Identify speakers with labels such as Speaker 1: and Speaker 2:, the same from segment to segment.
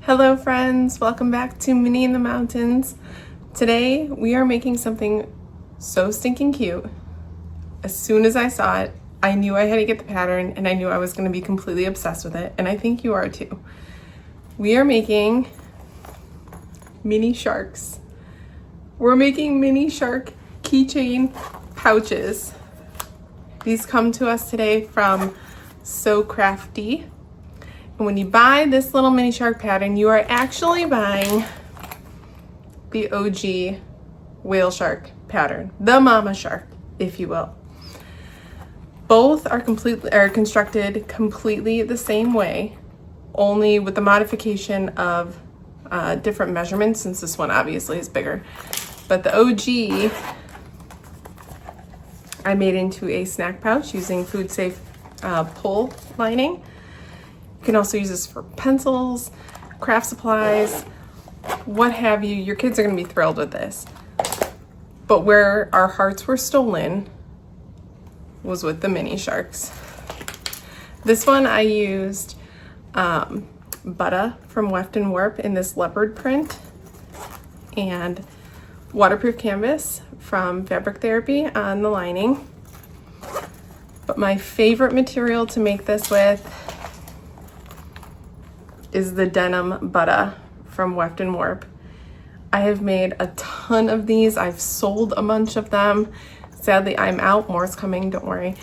Speaker 1: Hello friends, welcome back to Minnie in the Mountains. Today we are making something so stinking cute. As soon as I saw it, I knew I had to get the pattern and I knew I was going to be completely obsessed with it, and I think you are too. We are making mini sharks. We're making mini shark keychain pouches. These come to us today from SewCraftDee. And when you buy this little mini shark pattern, you are actually buying the OG whale shark pattern, the mama shark, if you will. Both are constructed completely the same way, only with the modification of different measurements, since this one obviously is bigger. But the OG, I made into a snack pouch using food safe pull lining. You can also use this for pencils, craft supplies, what have you. Your kids are going to be thrilled with this. But where our hearts were stolen was with the mini sharks. This one I used Butter from Weft and Warp in this leopard print, and waterproof canvas from Fabric Therapy on the lining. But my favorite material to make this with is the denim Butter from Weft and Warp. I have made a ton of these. I've sold a bunch of them. Sadly, I'm out. More's coming, don't worry.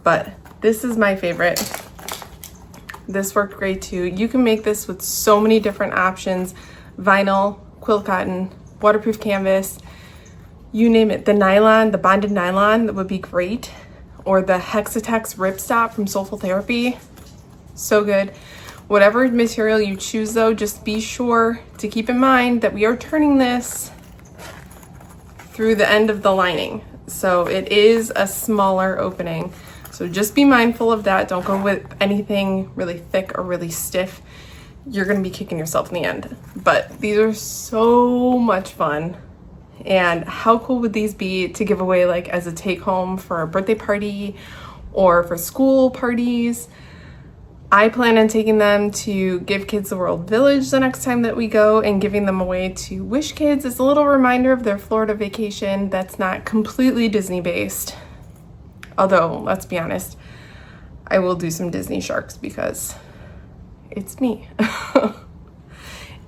Speaker 1: But this is my favorite. This worked great too. You can make this with so many different options. Vinyl, quilt cotton, waterproof canvas, you name it. The nylon, the bonded nylon, that would be great. Or the Hexatex ripstop from Soulful Therapy. So good. Whatever material you choose though, just be sure to keep in mind that we are turning this through the end of the lining. So it is a smaller opening. So just be mindful of that. Don't go with anything really thick or really stiff. You're gonna be kicking yourself in the end. But these are so much fun. And how cool would these be to give away, like as a take home for a birthday party or for school parties? I plan on taking them to Give Kids the World Village the next time that we go, and giving them away to Wish Kids as a little reminder of their Florida vacation that's not completely Disney based. Although, let's be honest, I will do some Disney sharks because it's me.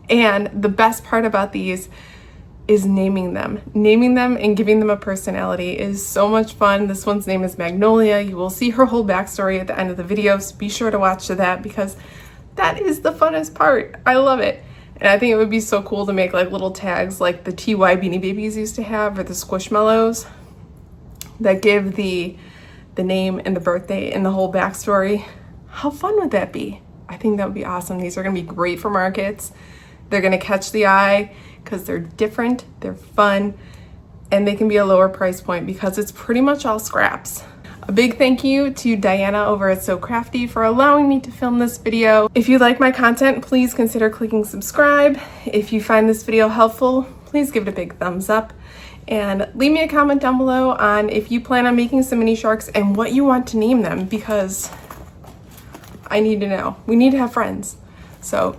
Speaker 1: And the best part about these is naming them. Naming them and giving them a personality is so much fun. This one's name is Magnolia. You will see her whole backstory at the end of the video, so be sure to watch to that because that is the funnest part. I love it. And I think it would be so cool to make like little tags like the TY Beanie Babies used to have, or the Squishmallows, that give the name and the birthday and the whole backstory. How fun would that be? I think that would be awesome. These are gonna be great for markets. They're gonna catch the eye because they're different, they're fun, and they can be a lower price point because it's pretty much all scraps. A big thank you to Diana over at SewCraftDee for allowing me to film this video. If you like my content, please consider clicking subscribe. If you find this video helpful, please give it a big thumbs up. And leave me a comment down below on if you plan on making some mini sharks and what you want to name them, because I need to know. We need to have friends. So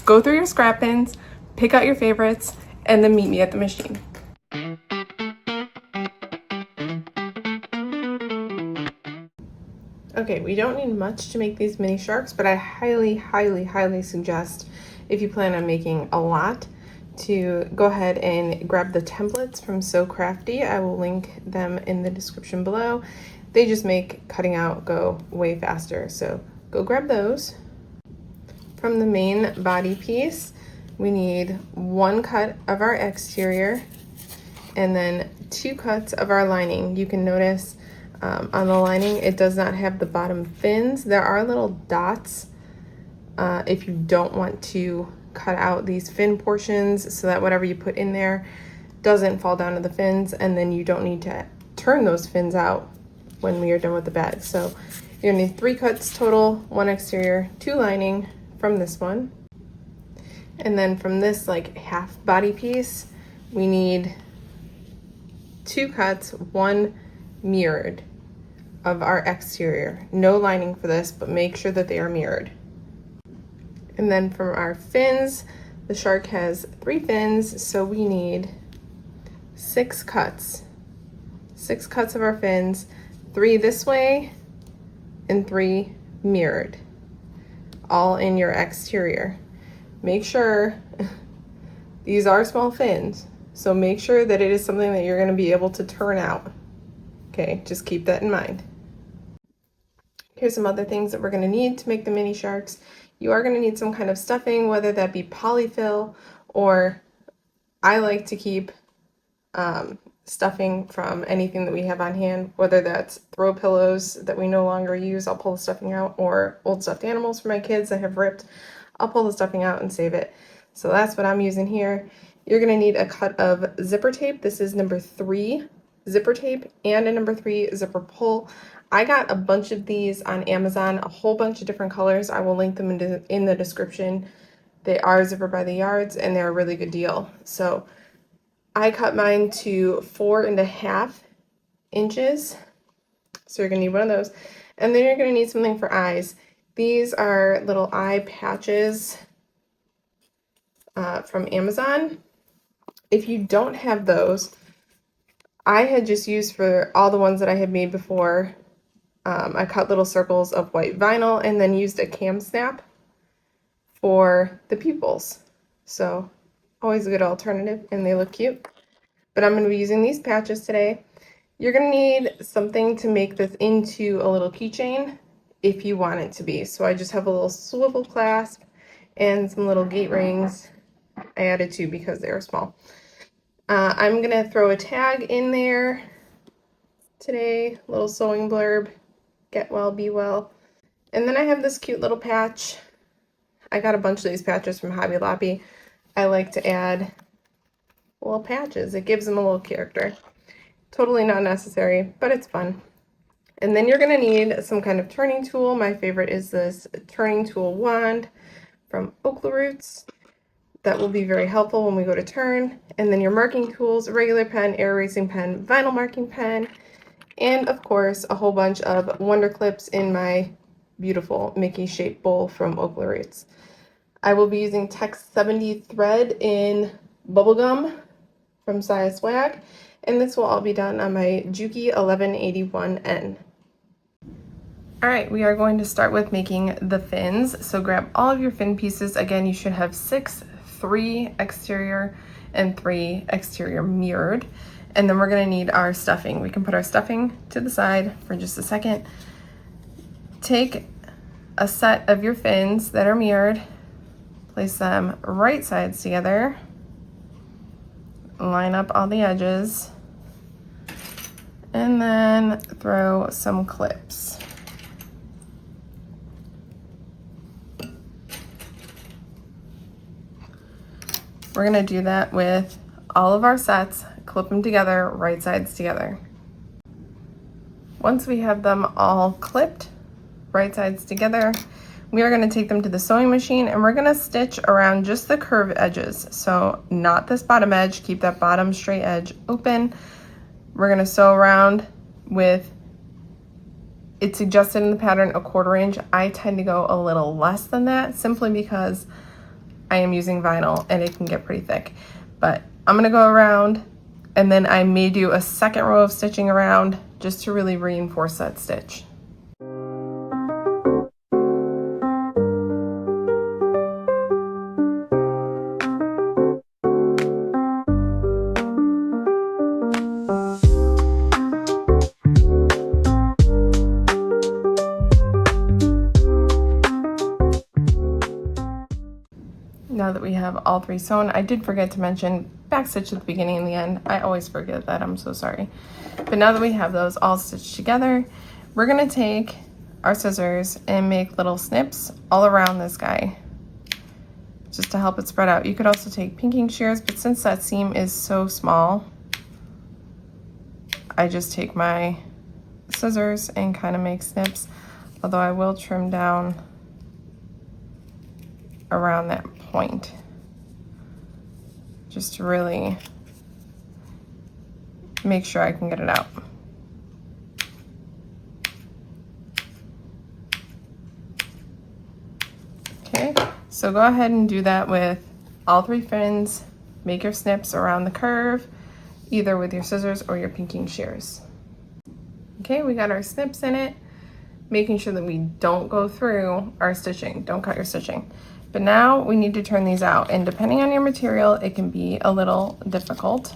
Speaker 1: go through your scrap bins, pick out your favorites, and then meet me at the machine. Okay, we don't need much to make these mini sharks, but I highly, highly, highly suggest, if you plan on making a lot, to go ahead and grab the templates from SewCraftDee. I will link them in the description below. They just make cutting out go way faster, so go grab those. From the main body piece, we need 1 cut of our exterior and then 2 cuts of our lining. You can notice on the lining, it does not have the bottom fins. There are little dots if you don't want to cut out these fin portions, so that whatever you put in there doesn't fall down to the fins, and then you don't need to turn those fins out when we are done with the bag. So you're gonna need 3 cuts total, 1 exterior, 2 lining from this one. And then from this like half body piece, we need 2 cuts, 1 mirrored of our exterior. No lining for this, but make sure that they are mirrored. And then from our fins, the shark has 3 fins, so we need 6 cuts. 6 cuts of our fins, 3 this way and 3 mirrored, all in your exterior. Make sure, these are small fins, so make sure that it is something that you're going to be able to turn out. Okay, just keep that in mind. Here's some other things that we're going to need to make the mini sharks. You are going to need some kind of stuffing, whether that be polyfill, or I like to keep stuffing from anything that we have on hand, whether that's throw pillows that we no longer use, I'll pull the stuffing out, or old stuffed animals for my kids that have ripped, I'll pull the stuffing out and save it. So that's what I'm using here. You're going to need a cut of zipper tape. This is number 3 zipper tape and a number 3 zipper pull. I got a bunch of these on Amazon, a whole bunch of different colors. I will link them in the description. They are zipper by the yards and they're a really good deal. So I cut mine to 4.5 inches. So you're gonna need one of those. And then you're gonna need something for eyes. These are little eye patches from Amazon. If you don't have those, I had just used for all the ones that I had made before. I cut little circles of white vinyl and then used a cam snap for the pupils. So always a good alternative and they look cute. But I'm going to be using these patches today. You're going to need something to make this into a little keychain if you want it to be. So I just have a little swivel clasp and some little gate rings. I added 2 because they were small. I'm going to throw a tag in there today, little sewing blurb, get well, be well. And then I have this cute little patch. I got a bunch of these patches from Hobby Lobby. I like to add little patches. It gives them a little character. Totally not necessary, but it's fun. And then you're going to need some kind of turning tool. My favorite is this turning tool wand from Oakla Roots. That will be very helpful when we go to turn. And then your marking tools, a regular pen, air erasing pen, vinyl marking pen, and of course a whole bunch of Wonder Clips in my beautiful Mickey shaped bowl from Oakla Roots. I will be using Tex 70 thread in bubblegum from Saya Swag, and this will all be done on my Juki 1181N. Alright, we are going to start with making the fins. So grab all of your fin pieces. Again, you should have 6, 3 exterior and 3 exterior mirrored. And then we're going to need our stuffing. We can put our stuffing to the side for just a second. Take a set of your fins that are mirrored, place them right sides together, line up all the edges, and then throw some clips. We're going to do that with all of our sets, clip them together, right sides together. Once we have them all clipped, right sides together, we are going to take them to the sewing machine and we're going to stitch around just the curved edges. So not this bottom edge, keep that bottom straight edge open. We're going to sew around with, it's suggested in the pattern, 1/4 inch. I tend to go a little less than that simply because I am using vinyl and it can get pretty thick. But I'm going to go around and then I may do a second row of stitching around just to really reinforce that stitch. Now that we have all 3 sewn, I did forget to mention back stitch at the beginning and the end. I always forget that, I'm so sorry. But now that we have those all stitched together, we're gonna take our scissors and make little snips all around this guy, just to help it spread out. You could also take pinking shears, but since that seam is so small, I just take my scissors and kind of make snips, although I will trim down around that point just to really make sure I can get it out. Okay, So go ahead and do that with all 3 fins. Make your snips around the curve, either with your scissors or your pinking shears. Okay, we got our snips in it, making sure that we don't go through our stitching. Don't cut your stitching. But now we need to turn these out, and depending on your material, it can be a little difficult.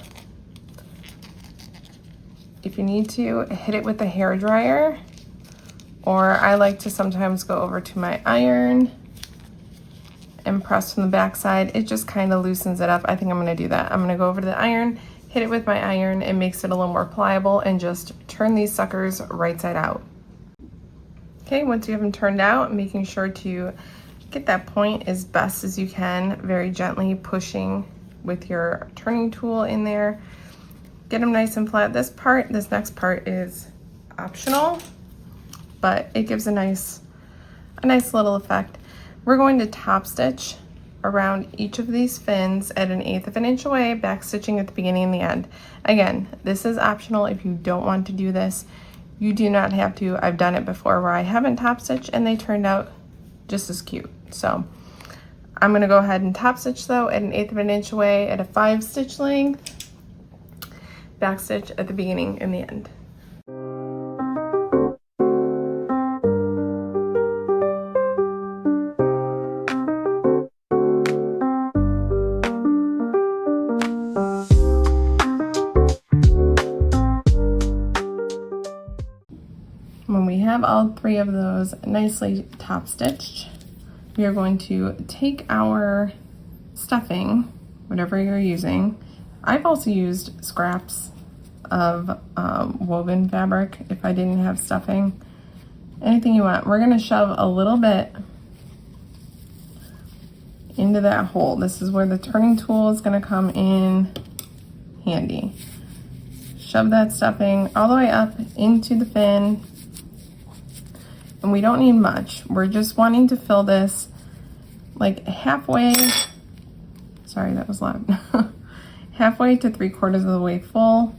Speaker 1: If you need to, hit it with a hair dryer, or I like to sometimes go over to my iron and press from the back side. It just kind of loosens it up. I think I'm gonna do that. I'm gonna go over to the iron, hit it with my iron. It makes it a little more pliable, and just turn these suckers right side out. Okay, once you have them turned out, making sure to get that point as best as you can, very gently pushing with your turning tool in there. Get them nice and flat. This next part is optional, but it gives a nice little effect. We're going to top stitch around each of these fins at 1/8 of an inch away, back stitching at the beginning and the end. Again, this is optional. If you don't want to do this, you do not have to. I've done it before where I haven't top stitched and they turned out just as cute. So I'm gonna go ahead and top stitch though at 1/8 of an inch away at a 5 stitch length, back stitch at the beginning and the end. When we have all 3 of those nicely top stitched, we are going to take our stuffing, whatever you're using. I've also used scraps of woven fabric if I didn't have stuffing. Anything you want. We're gonna shove a little bit into that hole. This is where the turning tool is gonna come in handy. Shove that stuffing all the way up into the fin. And we don't need much. We're just wanting to fill this like halfway, sorry, that was loud. Halfway to 3/4 of the way full,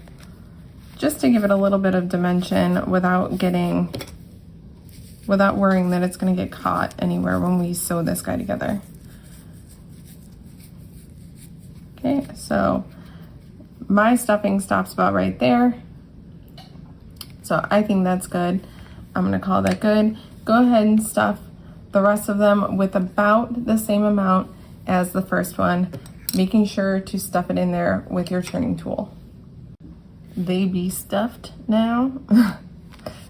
Speaker 1: just to give it a little bit of dimension without worrying that it's gonna get caught anywhere when we sew this guy together. Okay, so my stuffing stops about right there. So I think that's good. I'm gonna call that good. Go ahead and stuff the rest of them with about the same amount as the first one, making sure to stuff it in there with your turning tool. They be stuffed now.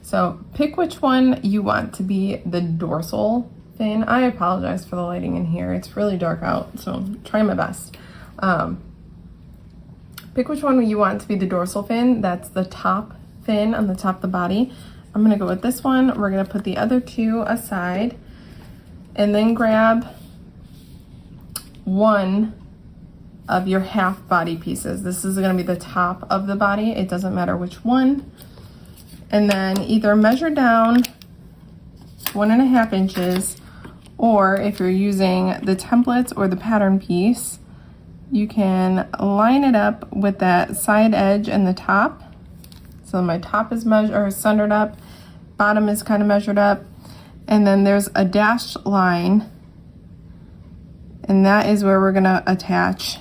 Speaker 1: So pick which one you want to be the dorsal fin. I apologize for the lighting in here. It's really dark out, so I'm trying my best. Pick which one you want to be the dorsal fin. That's the top fin on the top of the body. I'm gonna go with this one. We're gonna put the other 2 aside and then grab one of your half body pieces. This is gonna be the top of the body. It doesn't matter which one. And then either measure down 1.5 inches, or if you're using the templates or the pattern piece, you can line it up with that side edge and the top. So my top is centered up, bottom is kind of measured up, and then there's a dashed line, and that is where we're gonna attach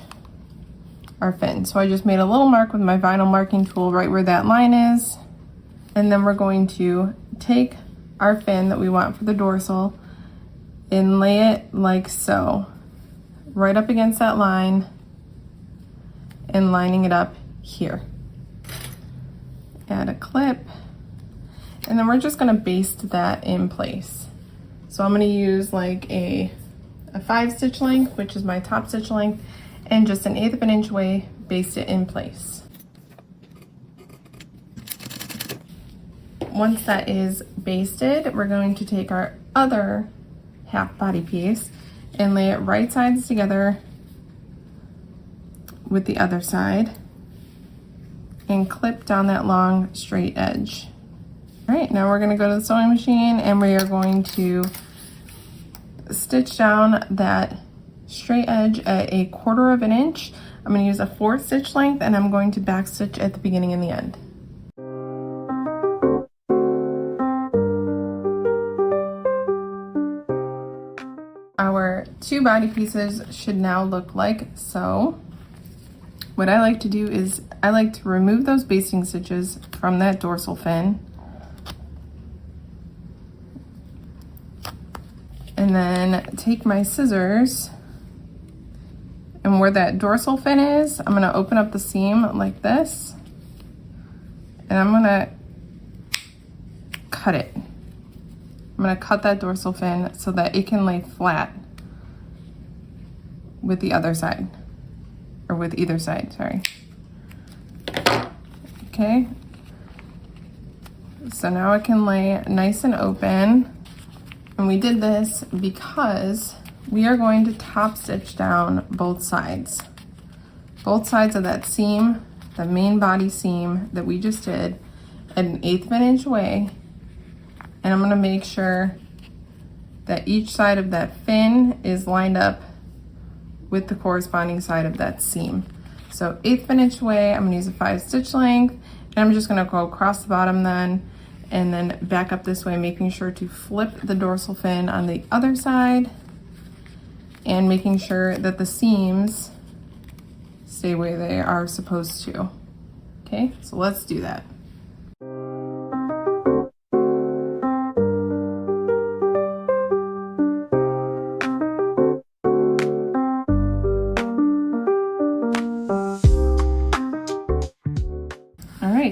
Speaker 1: our fin. So I just made a little mark with my vinyl marking tool right where that line is, and then we're going to take our fin that we want for the dorsal and lay it like so, right up against that line and lining it up here. Add a clip, and then we're just gonna baste that in place. So I'm gonna use like a 5 stitch length, which is my top stitch length, and just 1/8 of an inch away, baste it in place. Once that is basted, we're going to take our other half body piece and lay it right sides together with the other side and clip down that long straight edge. All right, now we're gonna go to the sewing machine and we are going to stitch down that straight edge at 1/4 of an inch. I'm gonna use a 4 stitch length, and I'm going to back stitch at the beginning and the end. Our two body pieces should now look like so. What I like to do is I like to remove those basting stitches from that dorsal fin. And then take my scissors, and where that dorsal fin is, I'm gonna open up the seam like this, and I'm gonna cut it. I'm gonna cut that dorsal fin so that it can lay flat with the other side, or with either side, sorry. Okay, so now it can lay nice and open. And we did this because we are going to top stitch down both sides. Both sides of that seam, the main body seam that we just did, at an 1/8 of an inch away. And I'm gonna make sure that each side of that fin is lined up with the corresponding side of that seam. So 1/8 of an inch away, I'm gonna use a 5 stitch length, and I'm just gonna go across the bottom then, and then back up this way, making sure to flip the dorsal fin on the other side, and making sure that the seams stay where they are supposed to. Okay, so let's do that.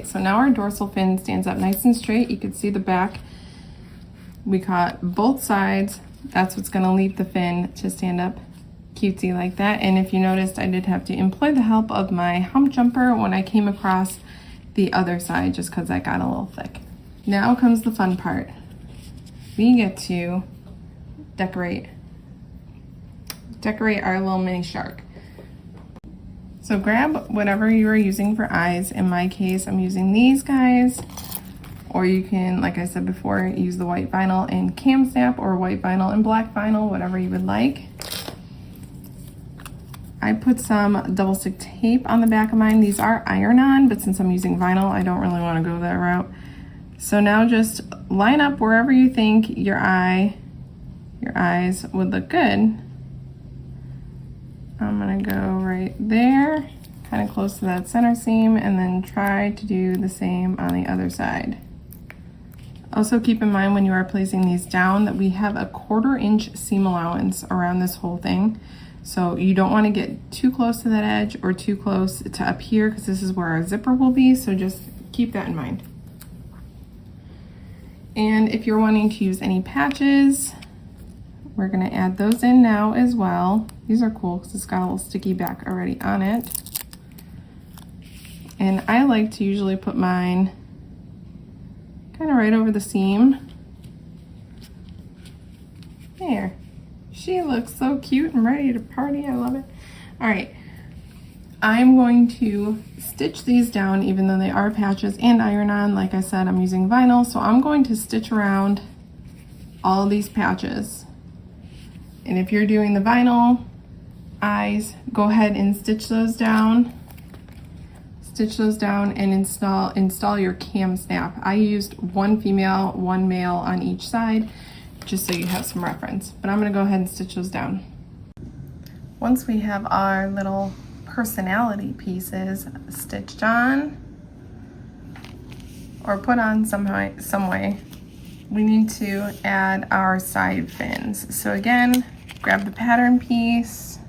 Speaker 1: So now our dorsal fin stands up nice and straight. You can see the back. We cut both sides. That's what's gonna leave the fin to stand up cutesy like that. And if you noticed, I did have to employ the help of my hump jumper when I came across the other side, just because I got a little thick. Now comes the fun part. We get to decorate our little mini shark. So grab whatever you are using for eyes. In my case, I'm using these guys, or you can, like I said before, use the white vinyl and cam snap, or white vinyl and black vinyl, whatever you would like. I put some double stick tape on the back of mine. These are iron-on, but since I'm using vinyl, I don't really want to go that route. So now just line up wherever you think your eyes would look good. I'm gonna go right there, kind of close to that center seam, and then try to do the same on the other side. Also keep in mind when you are placing these down that we have a 1/4 inch seam allowance around this whole thing. So you don't want to get too close to that edge or too close to up here, because this is where our zipper will be, so just keep that in mind. And if you're wanting to use any patches, we're gonna add those in now as well. These are cool because it's got a little sticky back already on it. And I like to usually put mine kind of right over the seam. There. She looks so cute and ready to party. I love it. All right. I'm going to stitch these down even though they are patches and iron-on. Like I said, I'm using vinyl, so I'm going to stitch around all these patches. And if you're doing the vinyl eyes, go ahead and stitch those down. Stitch those down and install your cam snap. I used 1 female, 1 male on each side, just so you have some reference. But I'm gonna go ahead and stitch those down. Once we have our little personality pieces stitched on, or put on some way, we need to add our side fins. So again, grab the pattern piece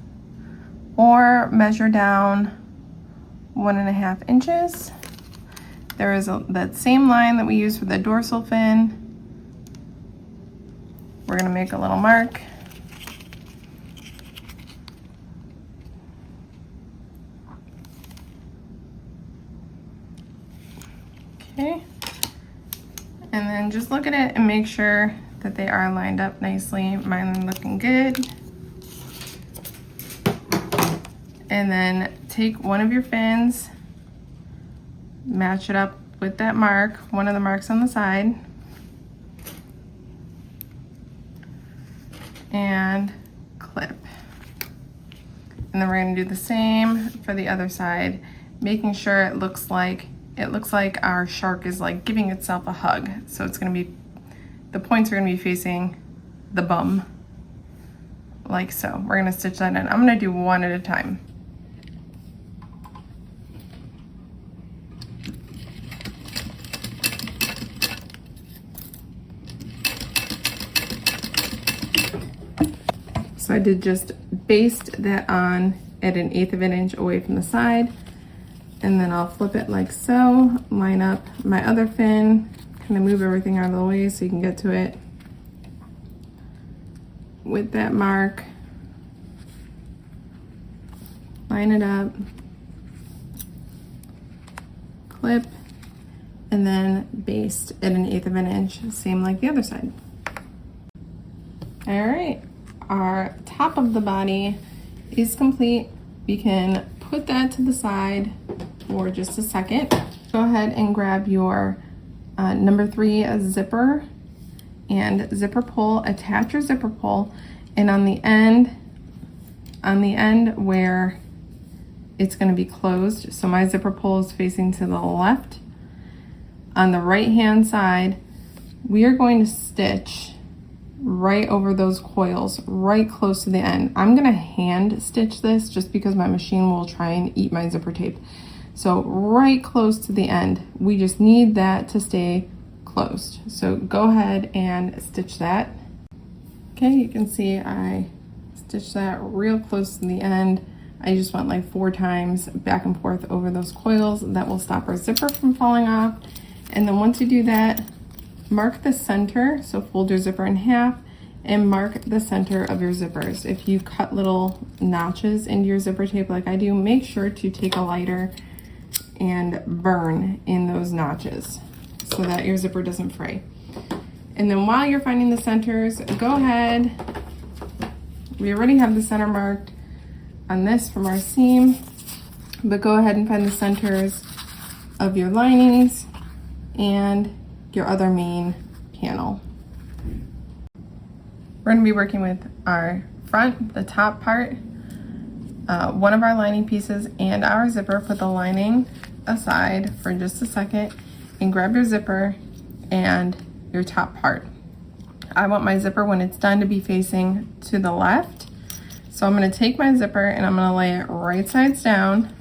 Speaker 1: or measure down 1.5 inches. There is that same line that we used for the dorsal fin. We're gonna make a little mark. Okay. And then just look at it and make sure that they are lined up nicely. Mine are looking good. And then take one of your fins, match it up with that mark, one of the marks on the side, and clip. And then we're going to do the same for the other side, making sure it looks like our shark is like giving itself a hug. So it's going to be, the points are going to be facing the bum. like so. We're gonna stitch that in. I'm gonna do one at a time. So I did just baste that on at 1/8 of an inch away from the side, and then I'll flip it like so, line up my other fin, kind of move everything out of the way so you can get to it with that mark, line it up, clip, and then baste at 1/8 of an inch, same like the other side. All right, our top of the body is complete. We can put that to the side for just a second. Go ahead and grab your number 3 zipper and zipper pull, attach your zipper pull, and on the end where it's going to be closed, so my zipper pull is facing to the left, on the right hand side we are going to stitch right over those coils, right close to the end. I'm going to hand stitch this just because my machine will try and eat my zipper tape. So right close to the end, we just need that to stay closed. So go ahead and stitch that. Okay, you can see I stitched that real close to the end. I just went like 4 times back and forth over those coils. That will stop our zipper from falling off. And then once you do that, mark the center, so fold your zipper in half and mark the center of your zippers. If you cut little notches into your zipper tape like I do, make sure to take a lighter and burn in those notches so that your zipper doesn't fray. And then while you're finding the centers, go ahead, we already have the center marked on this from our seam, but go ahead and find the centers of your linings and your other main panel. We're going to be working with our front, the top part, one of our lining pieces and our zipper. Put the lining aside for just a second and grab your zipper and your top part. I want my zipper when it's done to be facing to the left. So I'm going to take my zipper and I'm going to lay it right sides down,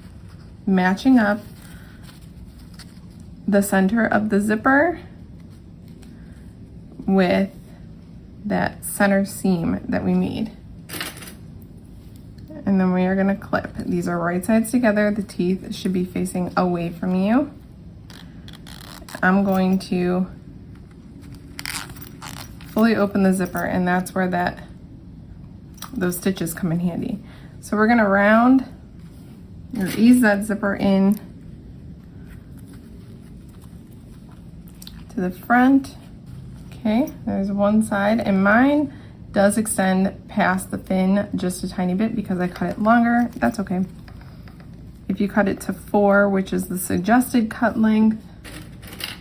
Speaker 1: matching up the center of the zipper with that center seam that we made. And then we are going to clip. These are right sides together. The teeth should be facing away from you. I'm going to fully open the zipper, and that's where those stitches come in handy. So we're going to round or ease that zipper in to the front. Okay, there's one side, and mine does extend past the fin just a tiny bit because I cut it longer. That's okay. If you cut it to 4, which is the suggested cut length,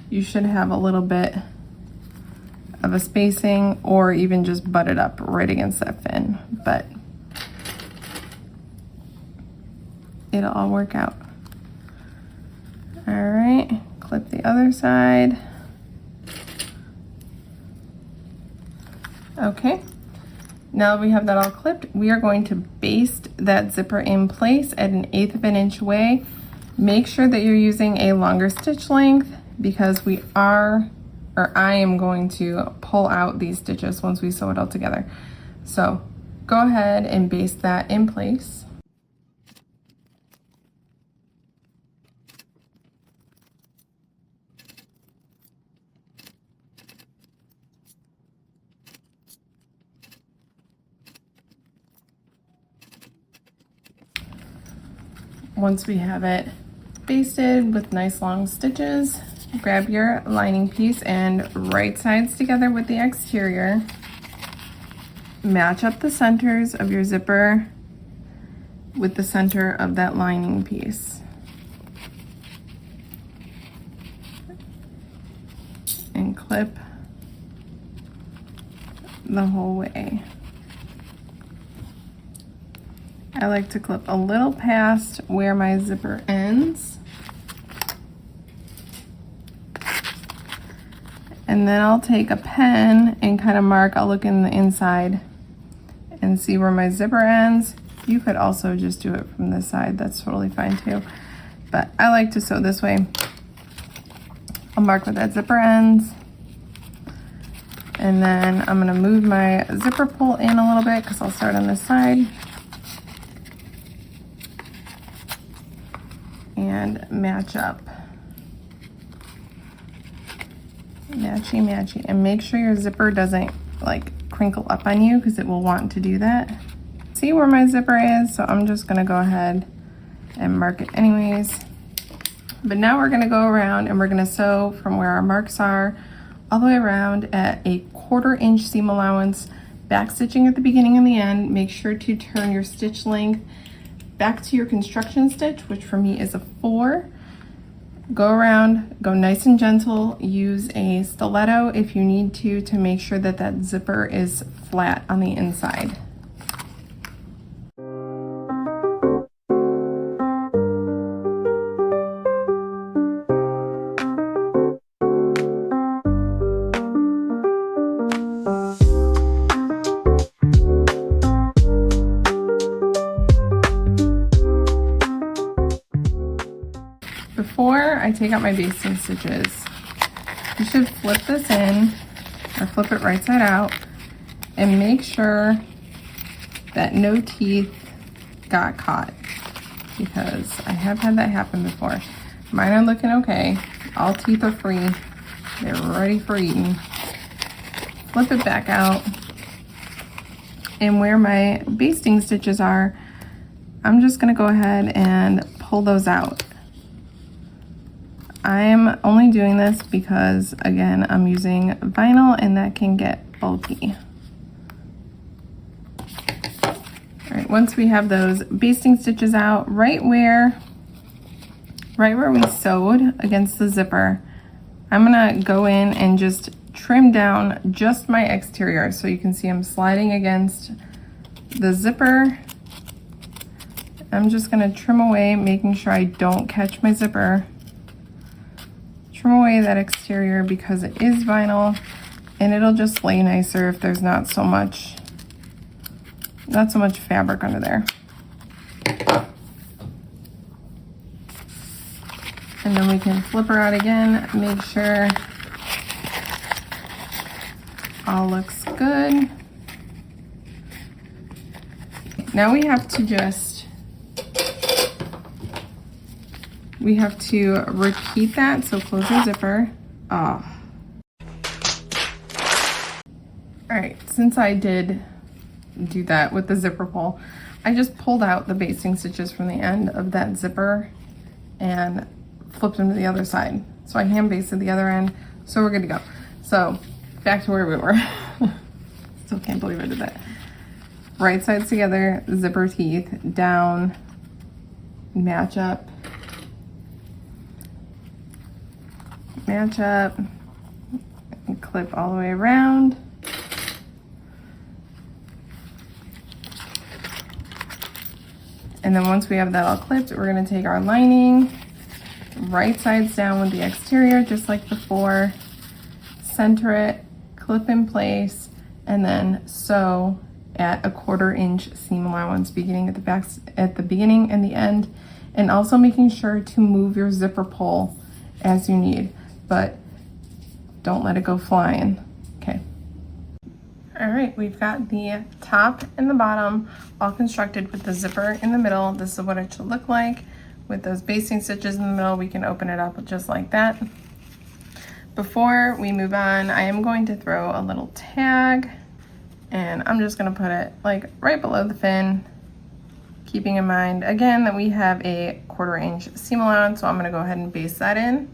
Speaker 1: you should have a little bit of a spacing, or even just butt it up right against that fin, but it'll all work out. All right, clip the other side. Okay, now that we have that all clipped, we are going to baste that zipper in place at 1/8 of an inch away. Make sure that you're using a longer stitch length because I am going to pull out these stitches once we sew it all together. So go ahead and baste that in place. Once we have it basted with nice long stitches, grab your lining piece and right sides together with the exterior. Match up the centers of your zipper with the center of that lining piece. And clip the whole way. I like to clip a little past where my zipper ends. And then I'll take a pen and kind of mark, I'll look in the inside and see where my zipper ends. You could also just do it from this side. That's totally fine too. But I like to sew this way. I'll mark where that zipper ends. And then I'm gonna move my zipper pull in a little bit because I'll start on this side. And match up. Matchy, matchy. And make sure your zipper doesn't like crinkle up on you because it will want to do that. See where my zipper is, so I'm just gonna go ahead and mark it anyways. But now we're gonna go around and we're gonna sew from where our marks are all the way around at a 1/4 inch seam allowance, back stitching at the beginning and the end. Make sure to turn your stitch length back to your construction stitch, which for me is a 4. Go around, go nice and gentle, use a stiletto if you need to make sure that that zipper is flat on the inside. Before I take out my basting stitches, you should flip this in or flip it right side out and make sure that no teeth got caught, because I have had that happen before. Mine are looking okay. All teeth are free. They're ready for eating. Flip it back out. And where my basting stitches are, I'm just gonna go ahead and pull those out. I'm only doing this because, again, I'm using vinyl and that can get bulky. All right, once we have those basting stitches out, right where we sewed against the zipper, I'm gonna go in and just trim down just my exterior. So you can see I'm sliding against the zipper. I'm just gonna trim away, making sure I don't catch my zipper. Trim away that exterior because it is vinyl and it'll just lay nicer if there's not so much fabric under there. And then we can flip her out again, make sure all looks good. Now we have to repeat that, so close the zipper. Oh. All right, since I did do that with the zipper pull, I just pulled out the basting stitches from the end of that zipper and flipped them to the other side. So I hand basted the other end, so we're good to go. So back to where we were. Still can't believe I did that. Right sides together, zipper teeth down, match up, match up, and clip all the way around. And then once we have that all clipped, we're gonna take our lining, right sides down with the exterior, just like before, center it, clip in place, and then sew at a 1/4 inch seam allowance, beginning at the beginning and the end, and also making sure to move your zipper pull as you need, but don't let it go flying. Okay. All right, we've got the top and the bottom all constructed with the zipper in the middle. This is what it should look like. With those basting stitches in the middle, we can open it up just like that. Before we move on, I am going to throw a little tag, and I'm just gonna put it like right below the fin, keeping in mind again that we have a 1/4 inch seam allowance, so I'm gonna go ahead and baste that in.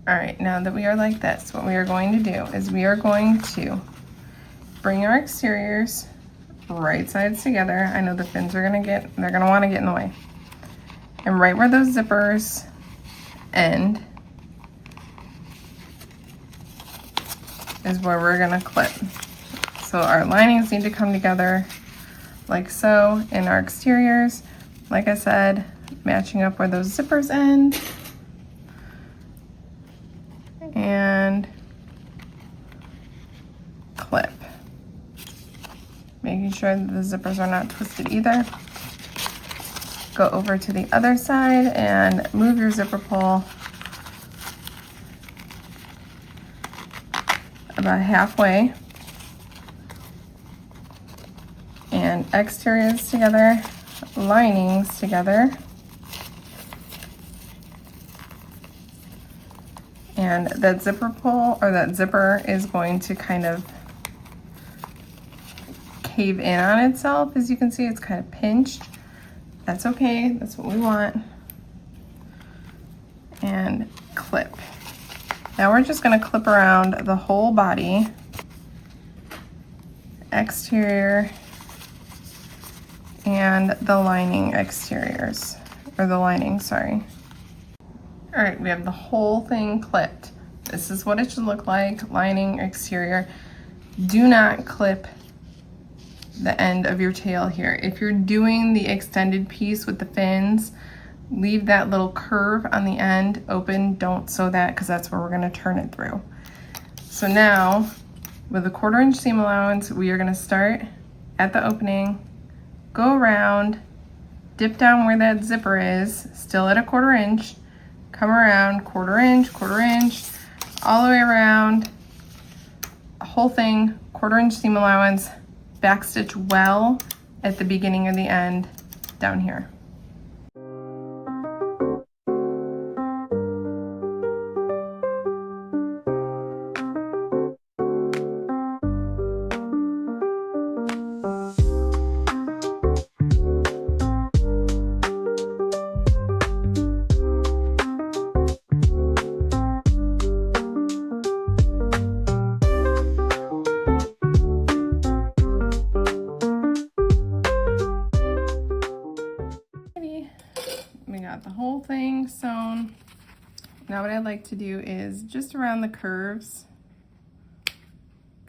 Speaker 1: All right, now that we are like this, what we are going to do is we are going to bring our exteriors right sides together. I know the fins are they're gonna wanna get in the way. And right where those zippers end is where we're gonna clip. So our linings need to come together like so, in our exteriors, like I said, matching up where those zippers end. And clip. making sure that the zippers are not twisted either. Go over to the other side and move your zipper pull about halfway. And exteriors together, linings together. And that zipper pull, or that zipper, is going to kind of cave in on itself. As you can see, it's kind of pinched. That's okay, that's what we want. And clip. Now we're just gonna clip around the whole body, exterior, and the lining exteriors, or the lining, sorry. All right, we have the whole thing clipped. This is what it should look like, lining, exterior. Do not clip the end of your tail here. If you're doing the extended piece with the fins, leave that little curve on the end open. Don't sew that, because that's where we're gonna turn it through. So now, with a 1/4 inch seam allowance, we are gonna start at the opening, go around, dip down where that zipper is, still at a 1/4 inch, come around 1/4 inch, 1/4 inch, all the way around, whole thing, 1/4 inch seam allowance, backstitch well at the beginning of the end down here. We got the whole thing sewn. Now what I'd like to do is just around the curves,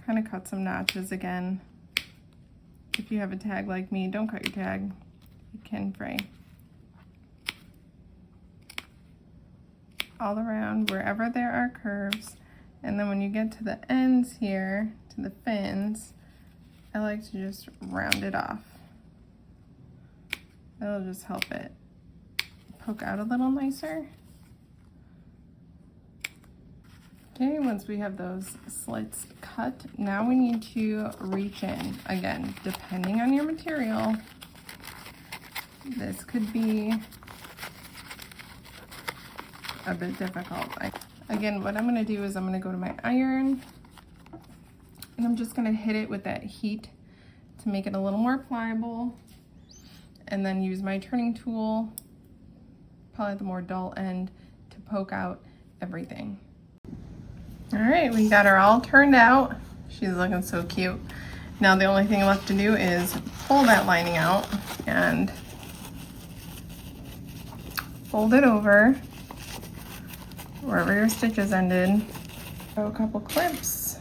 Speaker 1: kind of cut some notches again. If you have a tag like me, don't cut your tag. It can fray. All around wherever there are curves. And then when you get to the ends here, to the fins, I like to just round it off. That'll just help it poke out a little nicer. Okay, once we have those slits cut, now we need to reach in. Again, depending on your material, this could be a bit difficult. Again, what I'm gonna do is I'm gonna go to my iron and I'm just gonna hit it with that heat to make it a little more pliable, and then use my turning tool, probably the more dull end, to poke out everything. All right, we got her all turned out. She's looking so cute. Now the only thing left to do is pull that lining out and fold it over wherever your stitches ended. Throw a couple clips.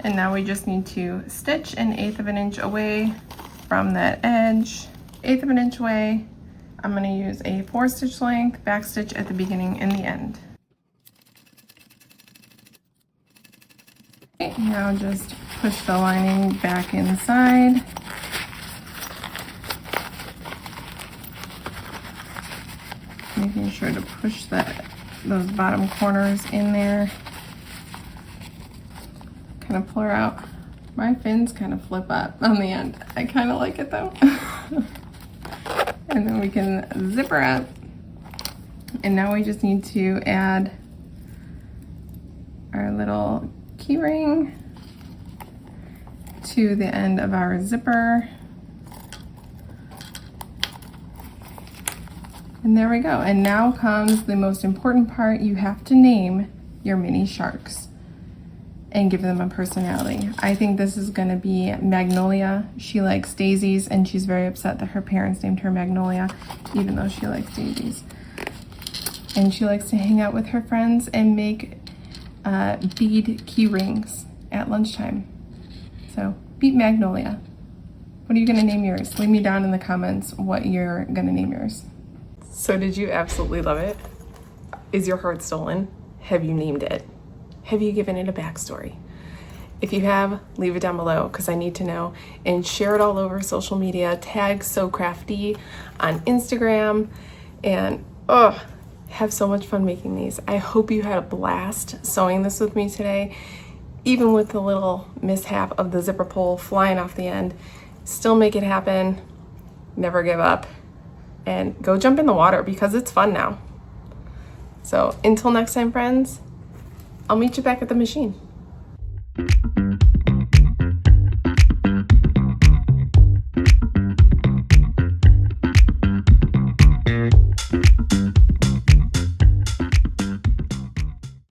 Speaker 1: And now we just need to stitch 1/8 of an inch away from that edge. 1/8 of an inch away. I'm going to use a 4 stitch length back stitch at the beginning and the end. Okay, now just push the lining back inside. Making sure to push those bottom corners in there. Kind of pull her out. My fins kind of flip up on the end. I kind of like it though. And then we can zip her up. And now we just need to add our little key ring to the end of our zipper. And there we go. And now comes the most important part. You have to name your mini sharks and give them a personality. I think this is gonna be Magnolia. She likes daisies and she's very upset that her parents named her Magnolia, even though she likes daisies. And she likes to hang out with her friends and make bead key rings at lunchtime. So beat Magnolia. What are you gonna name yours? Leave me down in the comments what you're gonna name yours. So did you absolutely love it? Is your heart stolen? Have you named it? Have you given it a backstory? If you have, leave it down below because I need to know, and share it all over social media. Tag SewCraftDee on Instagram, and have so much fun making these. I hope you had a blast sewing this with me today, even with the little mishap of the zipper pull flying off the end. Still make it happen, never give up, and go jump in the water because it's fun now. So until next time, friends, I'll meet you back at the machine.